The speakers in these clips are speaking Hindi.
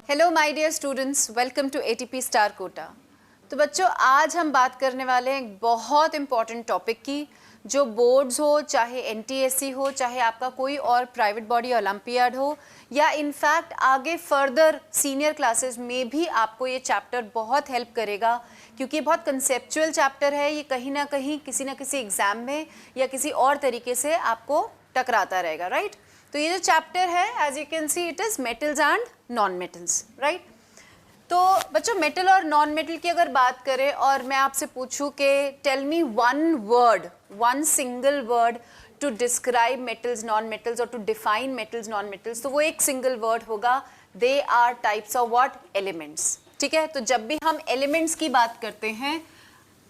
Hello my dear students, welcome to ATP star Kota. तो बच्चों, आज हम बात करने वाले हैं एक बहुत इम्पॉर्टेंट टॉपिक की, जो बोर्ड्स हो, चाहे एनटीएससी हो, चाहे आपका कोई और प्राइवेट बॉडी ओलंपियाड हो, या इनफैक्ट आगे फर्दर सीनियर क्लासेस में भी आपको ये चैप्टर बहुत हेल्प करेगा, क्योंकि ये बहुत कंसेप्चुअल चैप्टर है। ये कहीं ना कहीं किसी ना किसी एग्जाम में या किसी और तरीके से आपको टकराता रहेगा, राइट? तो ये जो चैप्टर है, as you can see, it is metals and non metals, right? तो बच्चों, मेटल और नॉन मेटल की अगर बात करें और मैं आपसे पूछूं कि tell me one word, one single word to describe metals non metals और to define metals non metals, तो वो एक सिंगल वर्ड होगा, they are types of what? Elements. ठीक है, तो जब भी हम एलिमेंट्स की बात करते हैं,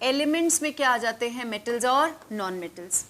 एलिमेंट्स में क्या आ जाते हैं? मेटल्स और नॉन मेटल्स।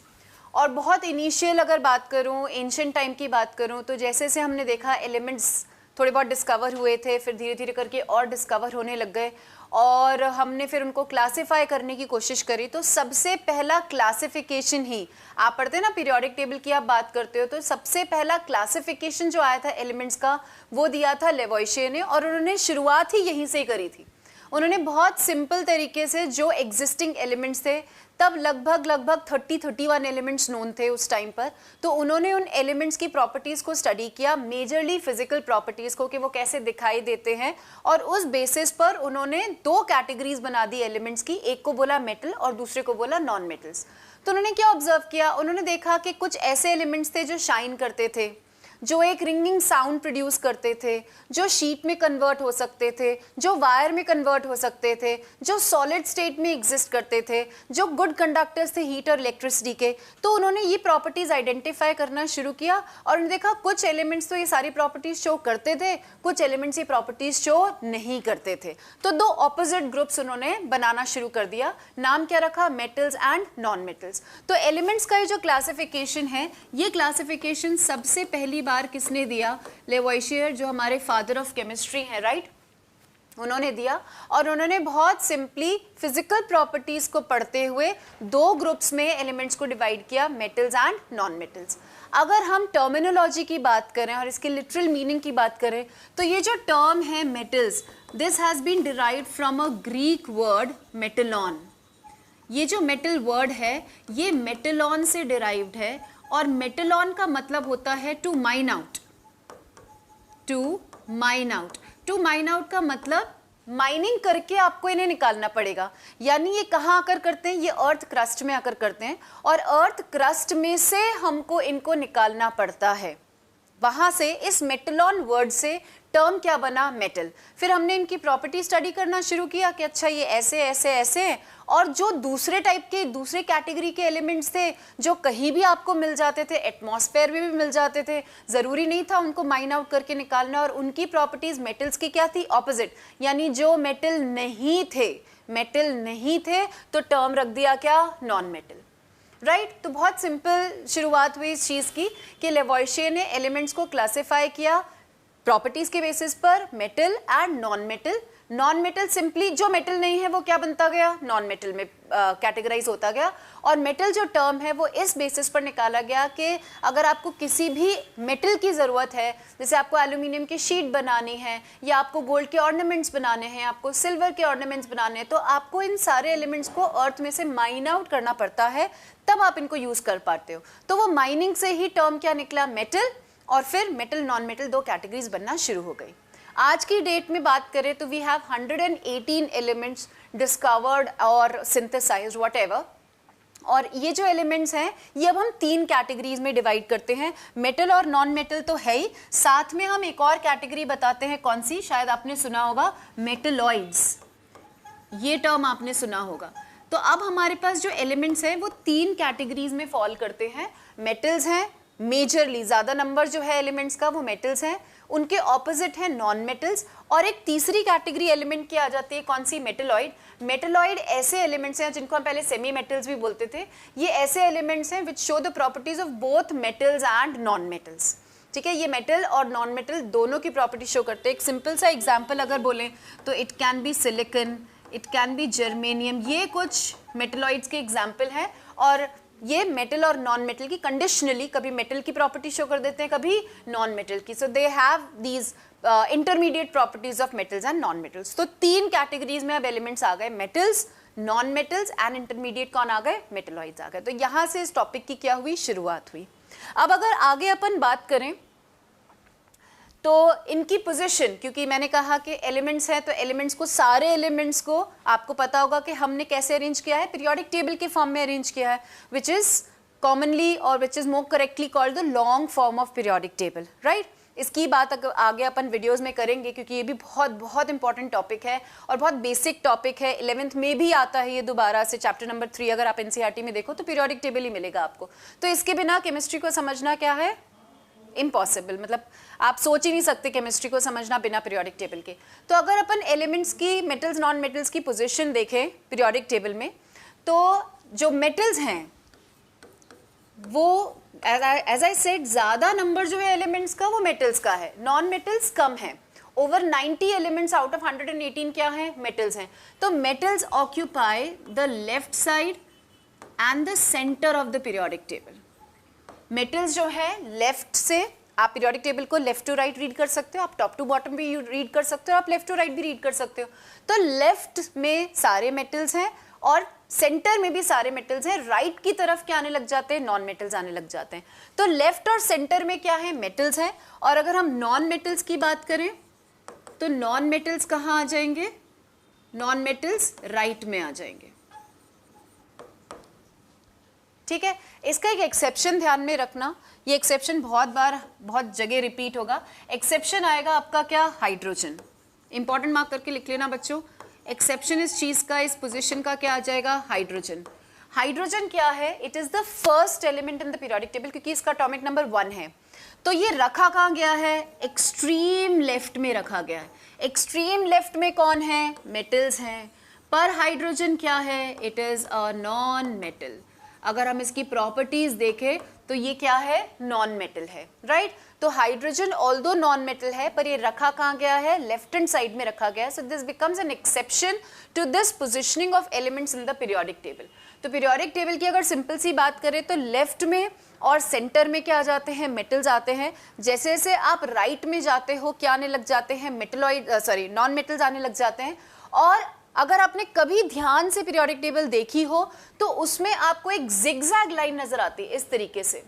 और बहुत इनिशियल अगर बात करूं, एंशिएंट टाइम की बात करूं, तो जैसे से हमने देखा एलिमेंट्स थोड़े बहुत डिस्कवर हुए थे, फिर धीरे धीरे करके और डिस्कवर होने लग गए और हमने फिर उनको क्लासिफाई करने की कोशिश करी। तो सबसे पहला क्लासिफिकेशन ही, आप पढ़ते हैं ना पीरियोडिक टेबल की आप बात करते हो, तो सबसे पहला क्लासिफिकेशन जो आया था एलिमेंट्स का, वो दिया था लेवोइशियर ने, और उन्होंने शुरुआत ही यहीं से करी थी। उन्होंने बहुत सिंपल तरीके से जो एग्जिस्टिंग एलिमेंट्स थे, तब लगभग 31 एलिमेंट्स नोन थे उस टाइम पर, तो उन्होंने उन एलिमेंट्स की प्रॉपर्टीज़ को स्टडी किया, मेजरली फिजिकल प्रॉपर्टीज़ को, कि वो कैसे दिखाई देते हैं, और उस बेसिस पर उन्होंने दो कैटेगरीज बना दी एलिमेंट्स की, एक को बोला मेटल और दूसरे को बोला नॉन मेटल्स। तो उन्होंने क्या ऑब्जर्व किया? उन्होंने देखा कि कुछ ऐसे एलिमेंट्स थे जो शाइन करते थे, जो एक रिंगिंग साउंड प्रोड्यूस करते थे, जो शीट में कन्वर्ट हो सकते थे, जो वायर में कन्वर्ट हो सकते थे, जो सॉलिड स्टेट में एग्जिस्ट करते थे, जो गुड कंडक्टर्स थे हीट और इलेक्ट्रिसिटी के। तो उन्होंने ये प्रॉपर्टीज आइडेंटिफाई करना शुरू किया और उन्होंने देखा कुछ एलिमेंट्स तो ये सारी प्रॉपर्टीज शो करते थे, कुछ एलिमेंट्स ये प्रॉपर्टीज शो नहीं करते थे। तो दो ऑपोजिट ग्रुप्स उन्होंने बनाना शुरू कर दिया। नाम क्या रखा? Metals and non metals. तो एलिमेंट्स का ये जो क्लासिफिकेशन है, ये क्लासिफिकेशन सबसे पहली बार किसने दिया? लेवोइशियर, जो हमारे फादर ऑफ केमिस्ट्री हैं, राइट? उन्होंने दिया, और उन्होंने बहुत सिंपली फिजिकल प्रॉपर्टीज को पढ़ते हुए दो ग्रुप्स में एलिमेंट्स को डिवाइड किया, मेटल्स एंड नॉन मेटल्स। अगर हम टर्मिनोलॉजी की बात करें और इसकी लिटरल मीनिंग की बात करें, तो ये जो टर्म है metals, this has been derived from a Greek word metallon. ये जो मेटल वर्ड है, ये मेटलॉन से डिराइव्ड है, और मेटलॉन का मतलब होता है to mine out. To mine out, to mine out का मतलब माइनिंग करके आपको इन्हें निकालना पड़ेगा। यानी ये कहाँ आकर करते हैं? ये अर्थ क्रस्ट में आकर करते हैं, और अर्थ क्रस्ट में से हमको इनको निकालना पड़ता है। वहां से इस मेटलॉन वर्ड से टर्म क्या बना? मेटल। फिर हमने इनकी प्रॉपर्टी स्टडी करना शुरू किया कि अच्छा ये ऐसे ऐसे ऐसे हैं, और जो दूसरे टाइप के, दूसरे कैटेगरी के एलिमेंट्स थे जो कहीं भी आपको मिल जाते थे, एटमॉस्फेयर में भी मिल जाते थे, ज़रूरी नहीं था उनको माइन आउट करके निकालना, और उनकी प्रॉपर्टीज़ मेटल्स की क्या थी? ऑपोजिट। यानी जो मेटल नहीं थे, मेटल नहीं थे, तो टर्म रख दिया क्या? Non metal, right? तो बहुत सिंपल शुरुआत हुई इस चीज़ की कि लेवोइशियर ने एलिमेंट्स को क्लासिफाई किया प्रॉपर्टीज के बेसिस पर, metal and non metal. Non metal simply जो मेटल नहीं है वो क्या बनता गया? नॉन मेटल में कैटेगराइज होता गया। और मेटल जो टर्म है वो इस बेसिस पर निकाला गया कि अगर आपको किसी भी मेटल की ज़रूरत है, जैसे आपको एल्यूमिनियम की शीट बनानी है, या आपको गोल्ड के ऑर्नामेंट्स बनाने हैं, आपको सिल्वर के ऑर्नामेंट्स बनाने हैं, तो आपको इन सारे एलिमेंट्स को अर्थ में से माइन आउट करना पड़ता है, तब आप इनको यूज़ कर पाते हो। तो वो माइनिंग से ही टर्म क्या निकला? मेटल। और फिर मेटल नॉन मेटल दो कैटेगरीज बनना शुरू हो गई। आज की डेट में बात करें तो वी हैव 118 एलिमेंट्स डिस्कवर्ड और सिंथेसाइज्ड व्हाटएवर। और ये जो एलिमेंट्स हैं, ये अब हम तीन कैटेगरीज में डिवाइड करते हैं। मेटल और नॉन मेटल तो है ही, साथ में हम एक और कैटेगरी बताते हैं। कौन सी? शायद आपने सुना होगा, मेटलॉइड्स। ये टर्म आपने सुना होगा। तो अब हमारे पास जो एलिमेंट्स हैं वो तीन कैटेगरीज में फॉल करते हैं। मेटल्स हैं, मेजरली ज़्यादा नंबर जो है एलिमेंट्स का वो मेटल्स हैं, उनके ऑपोजिट है नॉन मेटल्स, और एक तीसरी कैटेगरी एलिमेंट की आ जाती है। कौन सी? मेटलॉइड। मेटलॉइड ऐसे एलिमेंट्स हैं जिनको हम पहले सेमी मेटल्स भी बोलते थे। ये ऐसे एलिमेंट्स हैं which show the properties of both metals and non metals. ठीक है, ये मेटल और नॉन मेटल दोनों की प्रॉपर्टी शो करते हैं। एक सिंपल सा एग्जाम्पल अगर बोलें तो it can be silicon, it can be germanium, ये कुछ मेटलॉइड्स के एग्जाम्पल हैं। और ये मेटल और नॉन मेटल की कंडीशनली कभी मेटल की प्रॉपर्टी शो कर देते हैं, कभी नॉन मेटल की। So they have these intermediate properties of metals and non metals. तो 3 कैटेगरीज में अब एलिमेंट्स आ गए, metals, non metals and intermediate कौन आ गए, मेटलॉइड्स आ गए। तो यहां से इस टॉपिक की क्या हुई, शुरुआत हुई। अब अगर आगे अपन बात करें तो इनकी पोजीशन, क्योंकि मैंने कहा कि एलिमेंट्स हैं तो एलिमेंट्स को, सारे एलिमेंट्स को आपको पता होगा कि हमने कैसे अरेंज किया है, पीरियोडिक टेबल के फॉर्म में अरेंज किया है, विच इज कॉमनली और which is more correctly called the long form of periodic table, right. इसकी बात आगे अपन वीडियोस में करेंगे क्योंकि ये भी बहुत बहुत इंपॉर्टेंट टॉपिक है और बहुत बेसिक टॉपिक है। 11th में भी आता है ये दोबारा से, चैप्टर नंबर 3 अगर आप एनसीईआरटी में देखो तो पीरियोडिक टेबल ही मिलेगा आपको। तो इसके बिना केमिस्ट्री को समझना क्या है, इम्पॉसिबल, मतलब आप सोच ही नहीं सकते केमिस्ट्री को समझना बिना पीरियोडिक टेबल के। तो अगर अपन एलिमेंट्स की, मेटल्स नॉन मेटल्स की पोजीशन देखें पीरियोडिक टेबल में, तो जो मेटल्स हैं वो एज आई सेड ज़्यादा नंबर जो है एलिमेंट्स का वो मेटल्स का है, नॉन मेटल्स कम है। ओवर 90 एलिमेंट्स आउट ऑफ 118 क्या है, मेटल्स हैं। तो metals occupy the left side and the centre of the periodic table. Metals जो है लेफ्ट से, आप पीरियोडिक टेबल को लेफ्ट टू राइट रीड कर सकते हो, आप टॉप टू बॉटम भी रीड कर सकते हो, आप लेफ्ट टू राइट भी रीड कर सकते हो। तो लेफ्ट में सारे मेटल्स हैं और सेंटर में भी सारे मेटल्स हैं, राइट की तरफ क्या आने लग जाते हैं, नॉन मेटल्स आने लग जाते हैं। तो लेफ्ट और सेंटर में क्या है, मेटल्स हैं। और अगर हम नॉन मेटल्स की बात करें तो नॉन मेटल्स कहाँ आ जाएंगे, नॉन मेटल्स राइट में आ जाएंगे, ठीक है। इसका एक एक्सेप्शन ध्यान में रखना, ये एक्सेप्शन बहुत बार बहुत जगह रिपीट होगा। एक्सेप्शन आएगा आपका क्या, हाइड्रोजन। इंपॉर्टेंट मार्क करके लिख लेना बच्चों, एक्सेप्शन इस चीज का, इस पोजीशन का क्या आ जाएगा, हाइड्रोजन। हाइड्रोजन क्या है, it is the first element in the periodic table, क्योंकि इसका एटॉमिक नंबर 1 है। तो ये रखा कहाँ गया है, एक्सट्रीम लेफ्ट में रखा गया है। एक्सट्रीम लेफ्ट में कौन है, मेटल्स हैं, पर हाइड्रोजन क्या है, it is a non metal. अगर हम इसकी प्रॉपर्टीज देखें तो ये क्या है, नॉन मेटल है, राइट। तो हाइड्रोजन ऑल्दो नॉन मेटल है पर ये रखा कहाँ गया है, लेफ्ट हैंड साइड में रखा गया है। So this becomes an exception to this positioning of elements in the periodic table. तो पीरियोडिक टेबल की अगर सिंपल सी बात करें तो लेफ्ट में और सेंटर में क्या आ जाते हैं, मेटल्स आते हैं। जैसे जैसे आप राइट में जाते हो क्या आने लग जाते हैं, मेटलॉइड नॉन मेटल्स आने लग जाते हैं। और अगर आपने कभी ध्यान से पीरियोडिक टेबल देखी हो तो उसमें आपको एक जिगजैग लाइन नजर आती है इस तरीके से,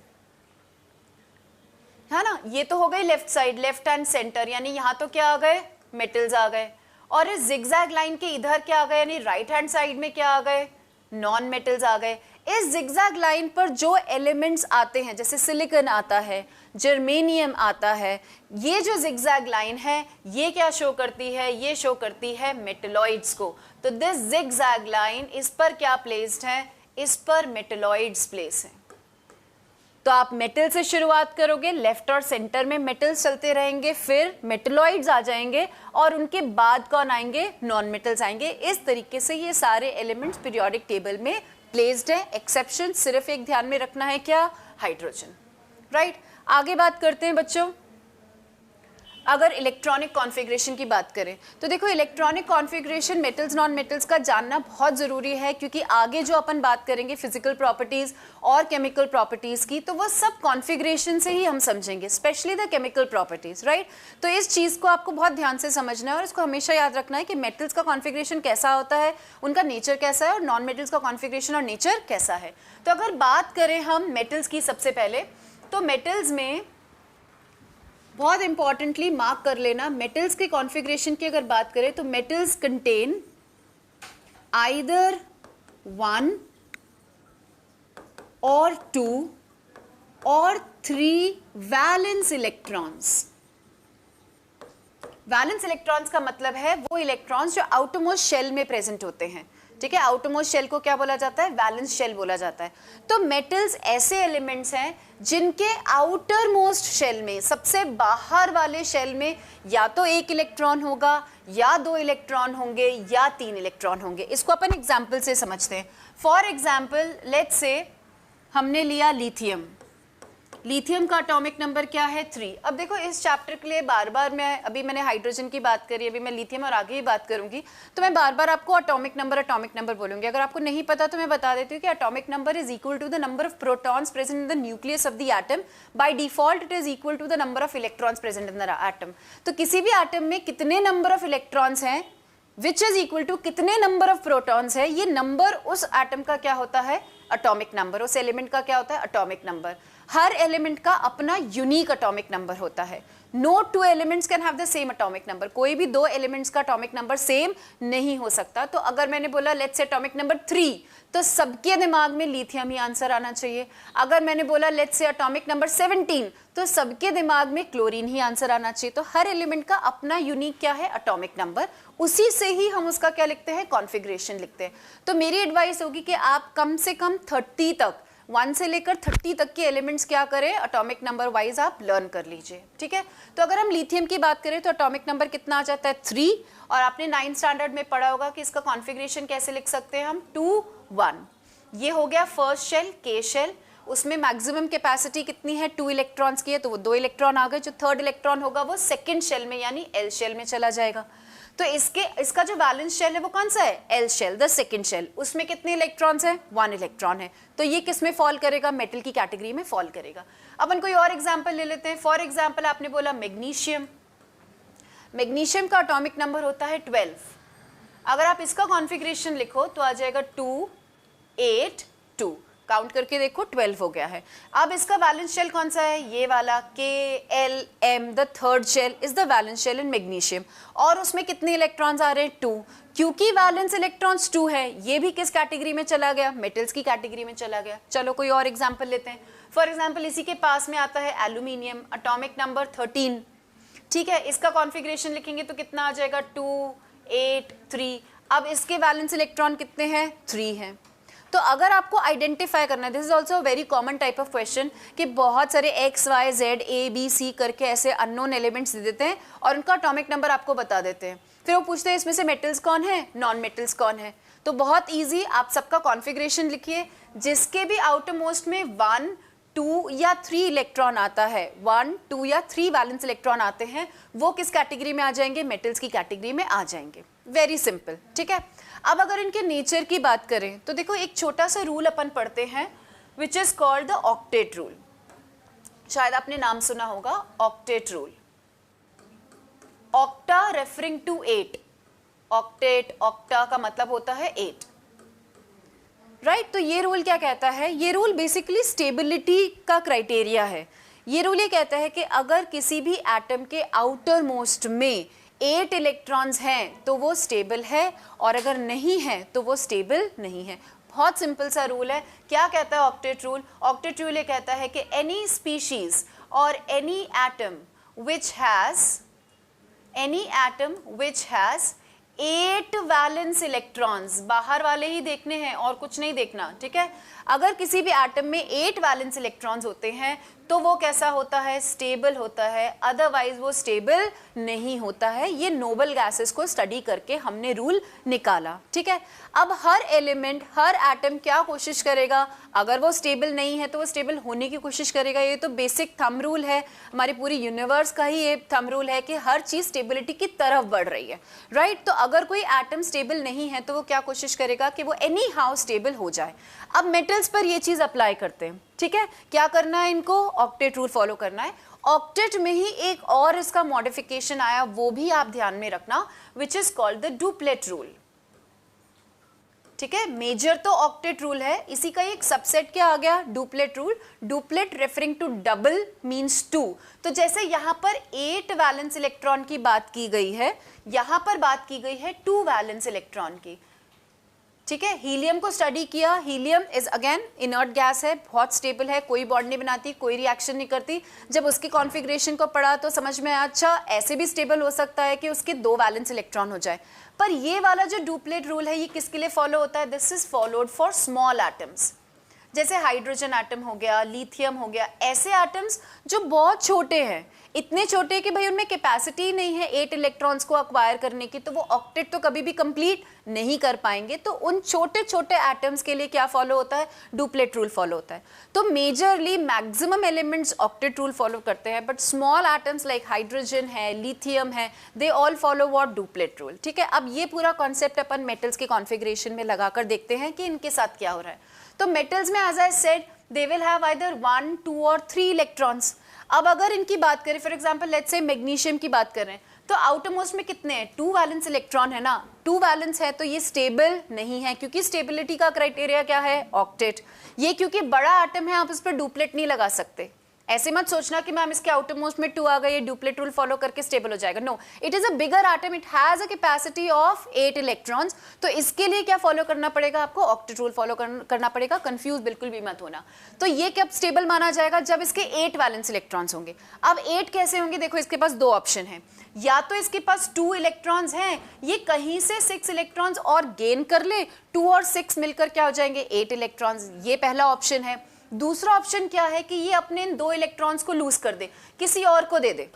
है ना। ये तो हो गई left side, left and centre, यानी यहाँ तो क्या आ गए, मेटल्स आ गए। और इस जिगजैग लाइन के इधर क्या आ गए, यानी राइट हैंड साइड में क्या आ गए, नॉन मेटल्स आ गए। इस जिगजैग लाइन पर जो एलिमेंट्स आते हैं, जैसे सिलिकॉन आता है, जर्मेनियम आता है, ये जो जिगजैग लाइन है ये क्या शो करती है, ये शो करती है मेटलॉइड्स को। तो दिस जिगजैग लाइन, इस पर क्या प्लेस्ड है, इस पर मेटलॉइड्स प्लेस है। तो आप मेटल से शुरुआत करोगे, लेफ्ट और सेंटर में मेटल्स चलते रहेंगे, फिर मेटलॉइड्स आ जाएंगे और उनके बाद कौन आएंगे, नॉन मेटल्स आएंगे। इस तरीके से ये सारे एलिमेंट्स पीरियोडिक टेबल में प्लेस्ड है। एक्सेप्शन सिर्फ एक ध्यान में रखना है, क्या, हाइड्रोजन, राइट। आगे बात करते हैं बच्चों, अगर इलेक्ट्रॉनिक कॉन्फ़िगरेशन की बात करें तो देखो electronic configuration metals non metals का जानना बहुत ज़रूरी है, क्योंकि आगे जो अपन बात करेंगे फिजिकल प्रॉपर्टीज़ और केमिकल प्रॉपर्टीज़ की, तो वो सब कॉन्फ़िगरेशन से ही हम समझेंगे, specially the chemical properties, right. तो इस चीज़ को आपको बहुत ध्यान से समझना है और इसको हमेशा याद रखना है कि मेटल्स का कॉन्फ़िगरेशन कैसा होता है, उनका नेचर कैसा है, और नॉन मेटल्स का कॉन्फ़िगरेशन और नेचर कैसा है। तो अगर बात करें हम मेटल्स की सबसे पहले, तो मेटल्स में बहुत इंपॉर्टेंटली मार्क कर लेना, मेटल्स के कॉन्फ़िगरेशन की अगर बात करें तो मेटल्स कंटेन आइदर 1 और 2 और 3 वैलेंस इलेक्ट्रॉन्स। वैलेंस इलेक्ट्रॉन्स का मतलब है वो इलेक्ट्रॉन्स जो आउटरमोस्ट शेल में प्रेजेंट होते हैं, ठीक है। आउटरमोस्ट शेल को क्या बोला जाता है, वैलेंस शेल बोला जाता है। तो मेटल्स ऐसे एलिमेंट्स हैं जिनके आउटर मोस्ट शेल में, सबसे बाहर वाले शेल में, या तो 1 इलेक्ट्रॉन होगा या 2 इलेक्ट्रॉन होंगे या 3 इलेक्ट्रॉन होंगे। इसको अपन एग्जाम्पल से समझते हैं। फॉर एग्जाम्पल लेट्स से हमने लिया लिथियम, लिथियम का एटॉमिक नंबर क्या है 3। अब देखो इस चैप्टर के लिए बार बार मैंने हाइड्रोजन की बात करी, अभी मैं लिथियम और आगे ही बात करूंगी, तो मैं बार बार आपको एटॉमिक नंबर बोलूंगी। अगर आपको नहीं पता तो मैं बता देती हूँ कि atomic number is equal to the number of protons present in the nucleus of the atom, by default it is equal to the number of electrons present in the atom. तो किसी भी एटम में कितने नंबर ऑफ इलेक्ट्रॉन्स हैं विच इज इक्वल टू कितने नंबर ऑफ प्रोटॉन्स है, ये नंबर उस एटम का क्या होता है, एटॉमिक नंबर। उस एलिमेंट का क्या होता है, एटॉमिक नंबर। हर एलिमेंट का अपना यूनिक एटॉमिक नंबर होता है। No two elements can have the same atomic number, कोई भी दो एलिमेंट्स का एटॉमिक नंबर सेम नहीं हो सकता। तो अगर मैंने बोला लेट्स से एटॉमिक नंबर 3, तो सबके दिमाग में लिथियम ही आंसर आना चाहिए। अगर मैंने बोला लेट्स से एटॉमिक नंबर 17, तो सबके दिमाग में क्लोरीन ही आंसर आना चाहिए। तो हर एलिमेंट का अपना यूनिक क्या है, एटॉमिक नंबर, उसी से ही हम उसका क्या लिखते हैं, कॉन्फ़िगरेशन लिखते हैं। तो मेरी एडवाइस होगी कि आप कम से कम 30 तक, 1 से लेकर 30 तक के एलिमेंट्स क्या करें, एटॉमिक नंबर वाइज आप लर्न कर लीजिए, ठीक है। तो अगर हम लिथियम की बात करें तो एटॉमिक नंबर कितना आ जाता है 3, और आपने 9th स्टैंडर्ड में पढ़ा होगा कि इसका कॉन्फ़िगरेशन कैसे लिख सकते हैं हम, 2 1। ये हो गया फर्स्ट शेल, के शेल, उसमें मैक्सिमम कैपेसिटी कितनी है, 2 इलेक्ट्रॉन्स की है, तो वो 2 इलेक्ट्रॉन आ गए। जो थर्ड इलेक्ट्रॉन होगा वो सेकेंड शेल में यानी एल शेल में चला जाएगा। तो इसका जो वैलेंस शेल है वो कौन सा है, L shell, the second shell. उसमें कितने इलेक्ट्रॉन्स हैं, 1 इलेक्ट्रॉन है। तो ये किस में फॉल करेगा, मेटल की कैटेगरी में फॉल करेगा। अपन कोई और एग्जांपल ले लेते हैं। फॉर एग्जांपल आपने बोला मैग्नीशियम, मैग्नीशियम का एटॉमिक नंबर होता है 12। अगर आप इसका कॉन्फ़िगरेशन लिखो तो आ जाएगा 2 8 2, काउंट करके देखो 12 हो गया है। अब इसका वैलेंस शेल कौन सा है, ये वाला KLM, the third shell is the valence shell in magnesium. और उसमें कितने इलेक्ट्रॉन्स आ रहे हैं, 2। क्योंकि वैलेंस इलेक्ट्रॉन्स 2 है, ये भी किस कैटेगरी में चला गया, मेटल्स की कैटेगरी में चला गया। चलो कोई और एग्जांपल लेते हैं। फॉर एग्जांपल इसी के पास में आता है एल्यूमिनियम, एटॉमिक नंबर 13, ठीक है। इसका कॉन्फ़िगरेशन लिखेंगे तो कितना आ जाएगा, 2 8 3। अब इसके वैलेंस इलेक्ट्रॉन कितने हैं, 3 हैं। तो अगर आपको आइडेंटिफाई करना है, this is also very common type of question, कि बहुत सारे X Y Z A B C करके ऐसे अननोन एलिमेंट्स दे देते हैं और उनका एटॉमिक नंबर आपको बता देते हैं। फिर वो पूछते हैं इसमें से मेटल्स कौन है, नॉन मेटल्स कौन है। तो बहुत ईजी, आप सबका कॉन्फ़िगरेशन लिखिए, जिसके भी आउटर मोस्ट में 1 2 या 3 इलेक्ट्रॉन आता है, 1 2 या 3 वैलेंस इलेक्ट्रॉन आते हैं, वो किस कैटेगरी में आ जाएंगे, मेटल्स की कैटेगरी में आ जाएंगे। वेरी सिंपल, ठीक है। अब अगर इनके नेचर की बात करें तो देखो एक छोटा सा रूल अपन पढ़ते हैं which is called the octet rule. शायद आपने नाम सुना होगा, octet rule. Octa referring to 8, octet octa का मतलब होता है 8, राइट। तो ये रूल क्या कहता है, ये रूल बेसिकली स्टेबिलिटी का क्राइटेरिया है। ये रूल ये कहता है कि अगर किसी भी एटम के आउटर मोस्ट में 8 इलेक्ट्रॉन्स हैं तो वो स्टेबल है, और अगर नहीं है तो वो स्टेबल नहीं है। बहुत सिंपल सा रूल है। क्या कहता है ऑक्टेट रूल, ऑक्टेट रूल ये कहता है कि एनी स्पीशीज और any atom which has 8 valence electrons, बाहर वाले ही देखने हैं और कुछ नहीं देखना, ठीक है। अगर किसी भी एटम में 8 वैलेंस इलेक्ट्रॉन्स होते हैं तो वो कैसा होता है, स्टेबल होता है, अदरवाइज वो स्टेबल नहीं होता है। ये नोबल गैसेस को स्टडी करके हमने रूल निकाला, ठीक है। अब हर एलिमेंट, हर एटम क्या कोशिश करेगा, अगर वो स्टेबल नहीं है तो वो स्टेबल होने की कोशिश करेगा। ये तो बेसिक थंब रूल है, हमारी पूरी यूनिवर्स का ही ये थंब रूल है कि हर चीज स्टेबिलिटी की तरफ बढ़ रही है, राइट। तो अगर कोई एटम स्टेबल नहीं है तो वो क्या कोशिश करेगा कि वो एनी हाउ स्टेबल हो जाए। अब मेटल्स पर ये चीज अप्लाई करते हैं, ठीक है। क्या करना है इनको, ऑक्टेट रूल फॉलो करना है। ऑक्टेट में ही एक और इसका मॉडिफिकेशन आया, वो भी आप ध्यान में रखना, विच is called the duplet rule, ठीक है। मेजर तो ऑक्टेट रूल है, इसी का एक सबसेट क्या आ गया, duplet rule. Duplet referring to double means 2। तो जैसे यहां पर 8 वैलेंस इलेक्ट्रॉन की बात की गई है, यहां पर बात की गई है 2 वैलेंस इलेक्ट्रॉन की, ठीक है। हीलियम को स्टडी किया, helium is again inert gas है, बहुत स्टेबल है, कोई बॉन्ड नहीं बनाती, कोई रिएक्शन नहीं करती। जब उसकी कॉन्फ़िगरेशन को पढ़ा तो समझ में आया, अच्छा ऐसे भी स्टेबल हो सकता है कि उसके 2 वैलेंस इलेक्ट्रॉन हो जाए। पर ये वाला जो डुप्लेट रूल है ये किसके लिए फॉलो होता है, this is followed for small atoms, जैसे हाइड्रोजन एटम हो गया, लिथियम हो गया, ऐसे एटम्स जो बहुत छोटे हैं, इतने छोटे कि भाई उनमें कैपेसिटी नहीं है 8 इलेक्ट्रॉन्स को अक्वायर करने की, तो वो ऑक्टेट तो कभी भी कंप्लीट नहीं कर पाएंगे। तो उन छोटे छोटे एटम्स के लिए क्या फॉलो होता है? डुप्लेट रूल फॉलो होता है। तो majorly maximum elements octet rule follow करते हैं, but small atoms like hydrogen है, लिथियम है, they all follow what? Duplet rule. ठीक है, अब ये पूरा कॉन्सेप्ट अपन मेटल्स के कॉन्फ़िगरेशन में लगाकर देखते हैं कि इनके साथ क्या हो रहा है। तो मेटल्स में, as I said, they will have either 1, 2 और 3 इलेक्ट्रॉन्स। अब अगर इनकी बात करें, for example let's say magnesium की बात कर रहे हैं, तो आउटर मोस्ट में कितने हैं? 2 वैलेंस इलेक्ट्रॉन है ना। 2 वैलेंस है तो ये स्टेबल नहीं है, क्योंकि स्टेबिलिटी का क्राइटेरिया क्या है? ऑक्टेट। ये क्योंकि बड़ा एटम है, आप उस पर डुप्लेट नहीं लगा सकते। ऐसे मत सोचना कि मैम इसके आउटर मोस्ट में 2 आ गए, ये डुप्लेट रूल फॉलो करके स्टेबल हो जाएगा। No, it is a bigger atom, it has a capacity of 8 electrons. तो इसके लिए क्या फॉलो करना पड़ेगा आपको? ऑक्टेट रूल फॉलो करना पड़ेगा। कंफ्यूज बिल्कुल भी मत होना। तो ये कब स्टेबल माना जाएगा? जब इसके 8 वैलेंस इलेक्ट्रॉन्स होंगे। अब 8 कैसे होंगे? देखो, इसके पास 2 ऑप्शन है, या तो इसके पास 2 इलेक्ट्रॉन्स हैं, ये कहीं से 6 इलेक्ट्रॉन्स और गेन कर ले, 2 और 6 मिलकर क्या हो जाएंगे? 8 इलेक्ट्रॉन्स। ये पहला ऑप्शन है। दूसरा ऑप्शन क्या है कि ये अपने इन 2 इलेक्ट्रॉन्स को लूज कर दे, किसी और को दे दे,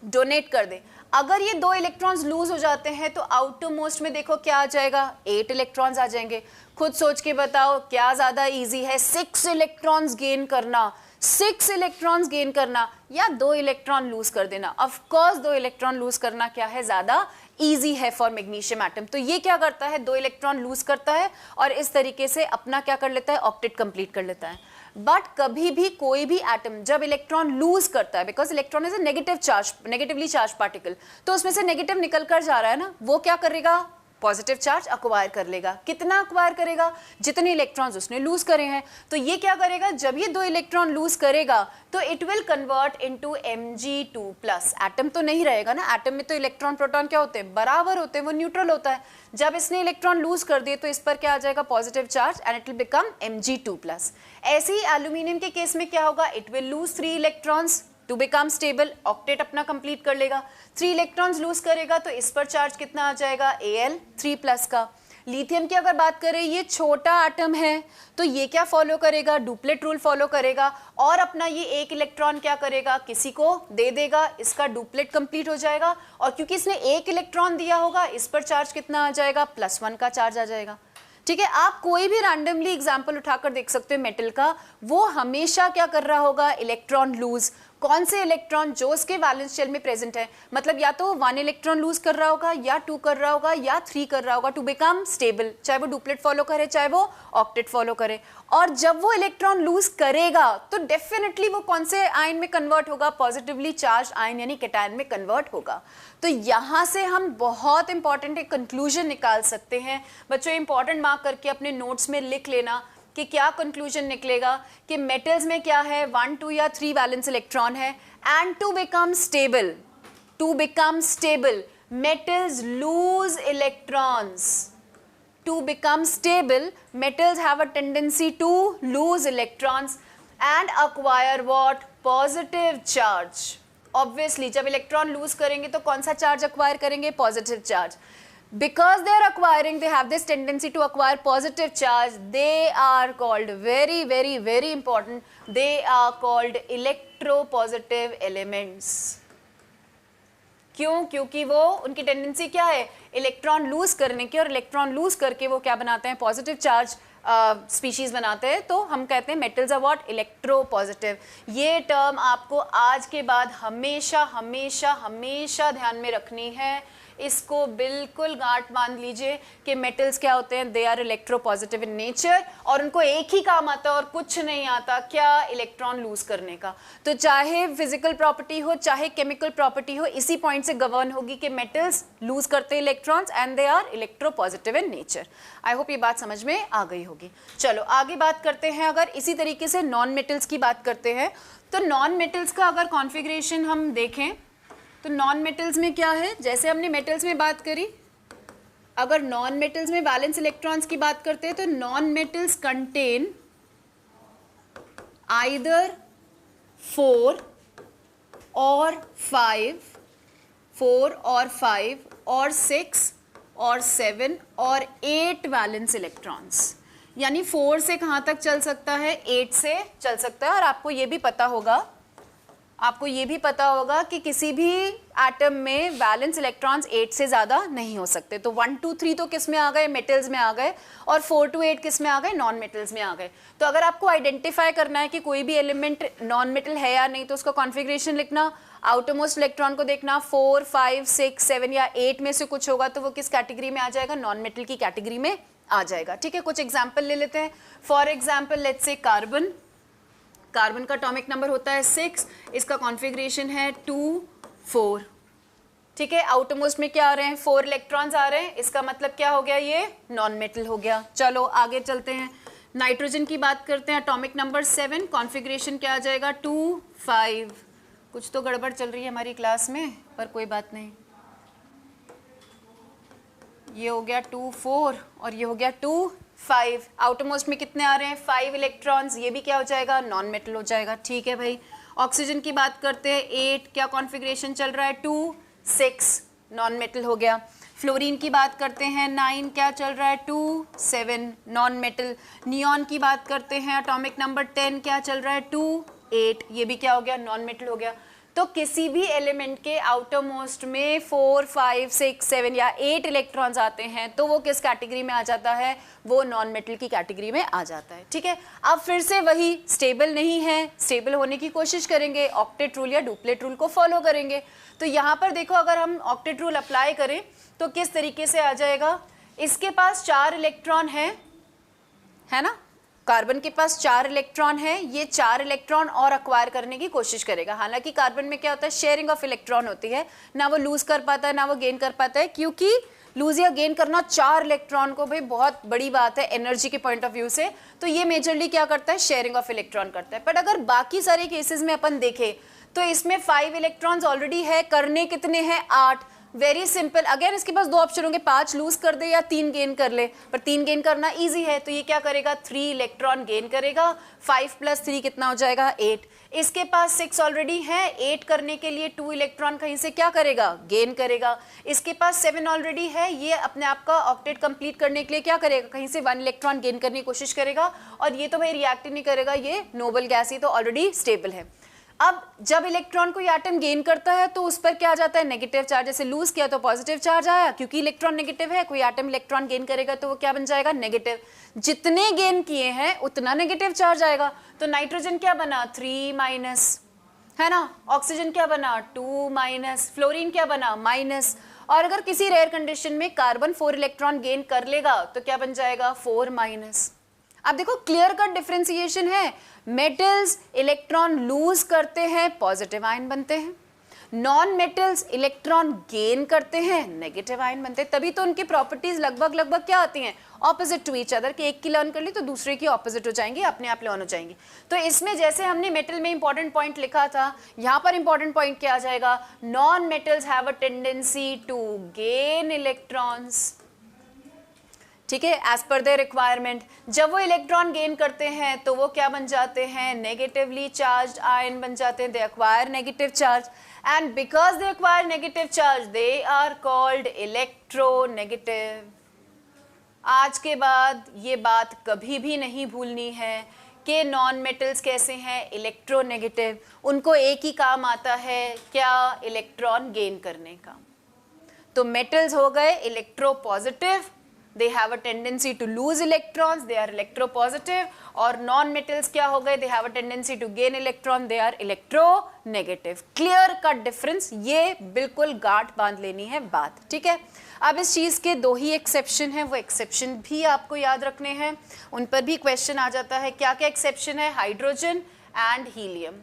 डोनेट कर दे। अगर ये 2 इलेक्ट्रॉन्स लूज हो जाते हैं तो आउटर मोस्ट में देखो क्या आ जाएगा? 8 इलेक्ट्रॉन्स आ जाएंगे। खुद सोच के बताओ क्या ज्यादा इजी है, 6 इलेक्ट्रॉन्स गेन करना, 6 इलेक्ट्रॉन्स गेन करना, या 2 इलेक्ट्रॉन लूज कर देना? ऑफ कोर्स 2 इलेक्ट्रॉन लूज करना क्या है? ज्यादा इजी है फॉर मैग्नीशियम एटम। तो ये क्या करता है? 2 इलेक्ट्रॉन लूज करता है और इस तरीके से अपना क्या कर लेता है? ऑक्टेट कंप्लीट कर लेता है। बट कभी भी कोई भी एटम जब इलेक्ट्रॉन लूज करता है, because electron is a negative charge, negatively charge particle, तो उसमें से नेगेटिव निकल कर जा रहा है ना, वो क्या करेगा? पॉजिटिव चार्ज अक्वायर कर लेगा। कितना अक्वायर करेगा? जितने इलेक्ट्रॉन्स उसने लूज करे हैं। तो ये क्या करेगा? जब ये 2 इलेक्ट्रॉन लूज करेगा तो it will convert into Mg2+। Atom तो नहीं रहेगा ना, एटम में तो इलेक्ट्रॉन प्रोटॉन क्या होते हैं? बराबर होते हैं, वो न्यूट्रल होता है। जब इसने इलेक्ट्रॉन लूज कर दिए तो इस पर क्या आ जाएगा? Positive charge, and it will become Mg2+। ऐसे ही एल्यूमिनियम के केस में क्या होगा? It will lose 3 electrons to become stable, octet अपना कंप्लीट कर लेगा। 3 इलेक्ट्रॉन्स लूज करेगा तो इस पर चार्ज कितना आ जाएगा? Al3+ का। लिथियम की अगर बात करें, ये छोटा एटम है तो ये क्या फॉलो करेगा? डुप्लेट रूल फॉलो करेगा और अपना ये 1 इलेक्ट्रॉन क्या करेगा? किसी को दे देगा, इसका डुप्लेट कंप्लीट हो जाएगा। और क्योंकि इसने 1 इलेक्ट्रॉन दिया होगा, इस पर चार्ज कितना आ जाएगा? +1 का चार्ज आ जाएगा। ठीक है, आप कोई भी रैंडमली एग्जाम्पल उठाकर देख सकते हो मेटल का, वो हमेशा क्या कर रहा होगा? Electron lose. कौन से इलेक्ट्रॉन? जो उसके वैलेंस शेल में प्रेजेंट है, मतलब या तो 1 इलेक्ट्रॉन लूज कर रहा होगा, या 2 कर रहा होगा, या 3 कर रहा होगा टू बिकम स्टेबल, चाहे वो डुप्लेट फॉलो करे, चाहे वो ऑक्टेट फॉलो करे। और जब वो इलेक्ट्रॉन लूज करेगा तो डेफिनेटली वो कौन से आयन में कन्वर्ट होगा? पॉजिटिवली चार्ज आयन यानी कैटायन में कन्वर्ट होगा। तो यहां से हम बहुत इंपॉर्टेंट एक कंक्लूजन निकाल सकते हैं। बच्चों इंपॉर्टेंट मार्क करके अपने नोट्स में लिख लेना कि क्या कंक्लूजन निकलेगा कि मेटल्स में क्या है? 1, 2 या 3 वैलेंस इलेक्ट्रॉन है। And to become stable metals lose electrons. To become stable, metals have a tendency to lose electrons and acquire what? Positive charge. Obviously, जब इलेक्ट्रॉन लूज करेंगे तो कौन सा चार्ज अक्वायर करेंगे? Positive charge. Because they are acquiring, they have this tendency to acquire positive charge. They are called, very, very, very important, they are called electropositive elements. क्यों? क्योंकि वो उनकी टेंडेंसी क्या है? इलेक्ट्रॉन लूज करने की, और इलेक्ट्रॉन लूज करके वो क्या बनाते हैं? पॉजिटिव चार्ज स्पीशीज बनाते हैं। तो हम कहते हैं मेटल्स आर व्हाट? इलेक्ट्रोपॉजिटिव। ये टर्म आपको आज के बाद हमेशा हमेशा हमेशा ध्यान में रखनी है। इसको बिल्कुल गांठ बांध लीजिए कि मेटल्स क्या होते हैं? They are electropositive in nature, और उनको एक ही काम आता है और कुछ नहीं आता, क्या? इलेक्ट्रॉन लूज करने का। तो चाहे फिजिकल प्रॉपर्टी हो, चाहे केमिकल प्रॉपर्टी हो, इसी पॉइंट से गवर्न होगी कि मेटल्स लूज करते हैं electrons and they are electropositive in nature. I hope ये बात समझ में आ गई होगी। चलो आगे बात करते हैं। अगर इसी तरीके से नॉन मेटल्स की बात करते हैं, तो नॉन मेटल्स का अगर कॉन्फ़िगरेशन हम देखें तो नॉन मेटल्स में क्या है? जैसे हमने मेटल्स में बात करी, अगर नॉन मेटल्स में वैलेंस इलेक्ट्रॉन्स की बात करते हैं तो नॉन मेटल्स कंटेन आइदर 4 और 5 और 6 और 7 और 8 वैलेंस इलेक्ट्रॉन्स। यानी 4 से कहाँ तक चल सकता है, 8 से चल सकता है। और आपको ये भी पता होगा कि किसी भी एटम में वैलेंस इलेक्ट्रॉन्स 8 से ज़्यादा नहीं हो सकते। तो 1 2 3 तो किस में आ गए, मेटल्स में आ गए, और 4 to 8 किस में आ गए, नॉन मेटल्स में आ गए। तो अगर आपको आइडेंटिफाई करना है कि कोई भी एलिमेंट नॉन मेटल है या नहीं, तो उसका कॉन्फ़िगरेशन लिखना, आउटरमोस्ट इलेक्ट्रॉन को देखना, 4 5 6 7 या 8 में से कुछ होगा तो वो किस कैटेगरी में आ जाएगा, नॉन मेटल की कैटेगरी में आ जाएगा। ठीक है, कुछ एग्जाम्पल ले लेते हैं। For example let's say carbon का एटॉमिक नंबर होता है 6, इसका कॉन्फ़िगरेशन है 2 4। ठीक है, आउटरमोस्ट में क्या आ रहे हैं, 4 इलेक्ट्रॉन्स आ रहे हैं, इसका मतलब क्या हो गया, ये नॉन मेटल हो गया। चलो आगे चलते हैं। नाइट्रोजन की बात करते हैं, एटॉमिक नंबर 7, कॉन्फ़िगरेशन क्या आ जाएगा, 2 5। कुछ तो गड़बड़ चल रही है हमारी क्लास में, पर कोई बात नहीं। ये हो गया 2 4 और ये हो गया 2 5। आउटरमोस्ट में कितने आ रहे हैं, 5 इलेक्ट्रॉन्स, ये भी क्या हो जाएगा, नॉन मेटल हो जाएगा। ठीक है भाई। ऑक्सीजन की बात करते हैं, 8, क्या कॉन्फ़िगरेशन चल रहा है, 2 6, नॉन मेटल हो गया। फ्लोरीन की बात करते हैं, 9, क्या चल रहा है, 2 7, नॉन मेटल। नियॉन की बात करते हैं, एटॉमिक नंबर 10, क्या चल रहा है, 2 8, ये भी क्या हो गया, नॉन मेटल हो गया। तो किसी भी एलिमेंट के आउटर मोस्ट में 4 5 6 7 या 8 इलेक्ट्रॉन्स आते हैं तो वो किस कैटेगरी में आ जाता है, वो नॉन मेटल की कैटेगरी में आ जाता है। ठीक है, अब फिर से वही, स्टेबल नहीं है, स्टेबल होने की कोशिश करेंगे, ऑक्टेट रूल या डुप्लेट रूल को फॉलो करेंगे। तो यहाँ पर देखो, अगर हम ऑक्टेट रूल अप्लाई करें तो किस तरीके से आ जाएगा, इसके पास 4 इलेक्ट्रॉन है ना, कार्बन के पास 4 इलेक्ट्रॉन है, ये 4 इलेक्ट्रॉन और अक्वायर करने की कोशिश करेगा। हालांकि कार्बन में क्या होता है, शेयरिंग ऑफ इलेक्ट्रॉन होती है, ना वो लूज कर पाता है ना वो गेन कर पाता है, क्योंकि लूज या गेन करना 4 इलेक्ट्रॉन को भाई बहुत बड़ी बात है एनर्जी के पॉइंट ऑफ व्यू से। तो ये मेजरली क्या करता है, शेयरिंग ऑफ इलेक्ट्रॉन करता है। बट अगर बाकी सारे केसेस में अपन देखें तो इसमें 5 इलेक्ट्रॉन्स ऑलरेडी है, करने कितने हैं, 8। वेरी सिंपल, अगेन इसके पास 2 ऑप्शन होंगे, 5 लूज कर दे या 3 गेन कर ले, पर 3 गेन करना इजी है तो ये क्या करेगा, 3 इलेक्ट्रॉन गेन करेगा। 5 + 3 कितना हो जाएगा, 8। इसके पास 6 ऑलरेडी है, 8 करने के लिए 2 इलेक्ट्रॉन कहीं से क्या करेगा, गेन करेगा। इसके पास 7 ऑलरेडी है, ये अपने आप का ऑक्टेट कंप्लीट करने के लिए क्या करेगा, कहीं से 1 इलेक्ट्रॉन गेन करने की कोशिश करेगा। और ये तो भाई रिएक्ट ही नहीं करेगा, ये नोबल गैस ही तो ऑलरेडी स्टेबल है। अब जब इलेक्ट्रॉन कोई एटम गेन करता है तो उस पर क्या आ जाता है, नेगेटिव चार्ज। जैसे लूज किया तो पॉजिटिव चार्ज आया, क्योंकि इलेक्ट्रॉन नेगेटिव है, कोई एटम इलेक्ट्रॉन गेन करेगा तो वो क्या बन जाएगा, नेगेटिव। जितने गेन किए हैं उतना नेगेटिव चार्ज आएगा। तो नाइट्रोजन क्या बना, 3- है ना, ऑक्सीजन क्या बना, 2-, फ्लोरीन क्या बना, -। और अगर किसी रेयर कंडीशन में कार्बन 4 इलेक्ट्रॉन गेन कर लेगा तो क्या बन जाएगा, 4-। अब देखो क्लियर कट डिफरेंशिएशन है, मेटल्स इलेक्ट्रॉन लूज करते हैं, पॉजिटिव आयन बनते हैं, नॉन मेटल्स इलेक्ट्रॉन गेन करते हैं, नेगेटिव आयन बनते हैं। तभी तो उनकी प्रॉपर्टीज लगभग क्या आती हैं, ऑपोजिट टू ईच अदर, कि एक की लर्न कर ली तो दूसरे की ऑपोजिट हो जाएंगी, अपने आप लर्न हो जाएंगी। तो इसमें जैसे हमने मेटल में इंपॉर्टेंट पॉइंट लिखा था, यहाँ पर इंपॉर्टेंट पॉइंट क्या आ जाएगा, non metals have a tendency to gain electrons. ठीक है, एज पर देयर रिक्वायरमेंट। जब वो इलेक्ट्रॉन गेन करते हैं तो वो क्या बन जाते हैं, नेगेटिवली चार्ज्ड आयन बन जाते हैं, they acquire negative charge, and because they acquire negative charge they are called electronegative. आज के बाद ये बात कभी भी नहीं भूलनी है कि नॉन मेटल्स कैसे हैं, इलेक्ट्रोनेगेटिव। उनको एक ही काम आता है, क्या, इलेक्ट्रॉन गेन करने का। तो मेटल्स हो गए electropositive, they have a tendency to lose electrons, they are electropositive। और non metals क्या हो गए, they have a tendency to gain electron, they are electronegative। clear cut difference, ये बिल्कुल गांठ बांध लेनी है बात। ठीक है, अब इस चीज़ के 2 ही एक्सेप्शन हैं, वो एक्सेप्शन भी आपको याद रखने हैं, उन पर भी क्वेश्चन आ जाता है। क्या क्या एक्सेप्शन है, हाइड्रोजन एंड हीलियम।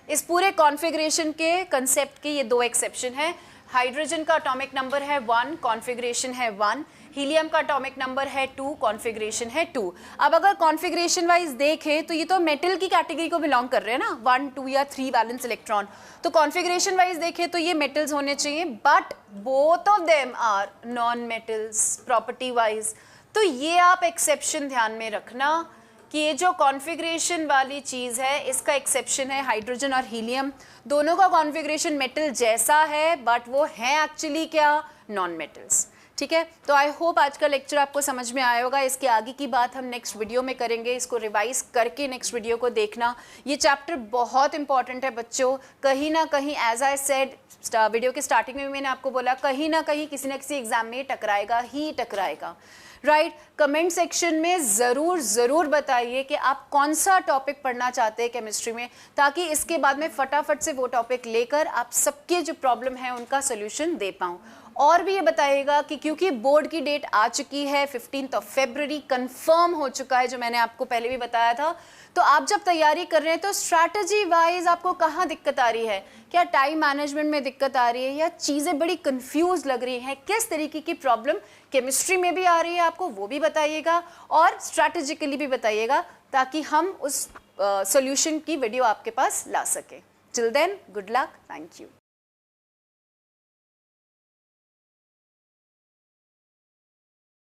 इस पूरे कॉन्फ़िगरेशन के कंसेप्ट के ये 2 एक्सेप्शन है। हाइड्रोजन का एटॉमिक नंबर है 1, कॉन्फ़िगरेशन है 1। हीलियम का एटॉमिक नंबर है 2, कॉन्फ़िगरेशन है 2। अब अगर कॉन्फ़िगरेशन वाइज देखें तो ये तो मेटल की कैटेगरी को बिलोंग कर रहे हैं ना, 1 2 या 3 वैलेंस इलेक्ट्रॉन। तो कॉन्फ़िगरेशन वाइज देखें तो ये मेटल्स होने चाहिए, but both of them are non metals property wise. तो ये आप एक्सेप्शन ध्यान में रखना कि ये जो कॉन्फ़िगरेशन वाली चीज़ है इसका एक्सेप्शन है हाइड्रोजन और हीलियम। दोनों का कॉन्फ़िगरेशन मेटल जैसा है, बट वो है एक्चुअली क्या, नॉन मेटल्स। ठीक है, तो आई होप आज का लेक्चर आपको समझ में आया होगा। इसके आगे की बात हम नेक्स्ट वीडियो में करेंगे, इसको रिवाइज करके नेक्स्ट वीडियो को देखना। ये चैप्टर बहुत इंपॉर्टेंट है बच्चों, कहीं ना कहीं एज आई सेड वीडियो के स्टार्टिंग में मैंने आपको बोला, कहीं ना कहीं किसी ना किसी एग्जाम में टकराएगा ही टकराएगा, राइट। कमेंट सेक्शन में ज़रूर बताइए कि आप कौन सा टॉपिक पढ़ना चाहते हैं केमिस्ट्री में, ताकि इसके बाद में फटाफट से वो टॉपिक लेकर आप सबके जो प्रॉब्लम है उनका सोल्यूशन दे पाऊँ। और भी ये बताइएगा कि क्योंकि बोर्ड की डेट आ चुकी है, 15 फरवरी कंफर्म हो चुका है, जो मैंने आपको पहले भी बताया था, तो आप जब तैयारी कर रहे हैं तो स्ट्रैटेजी वाइज आपको कहाँ दिक्कत आ रही है, क्या टाइम मैनेजमेंट में दिक्कत आ रही है या चीज़ें बड़ी कंफ्यूज लग रही हैं, किस तरीके की प्रॉब्लम केमिस्ट्री में भी आ रही है आपको, वो भी बताइएगा और स्ट्रैटेजिकली भी बताइएगा, ताकि हम उस सॉल्यूशन की वीडियो आपके पास ला सकें। Till then good luck, thank you.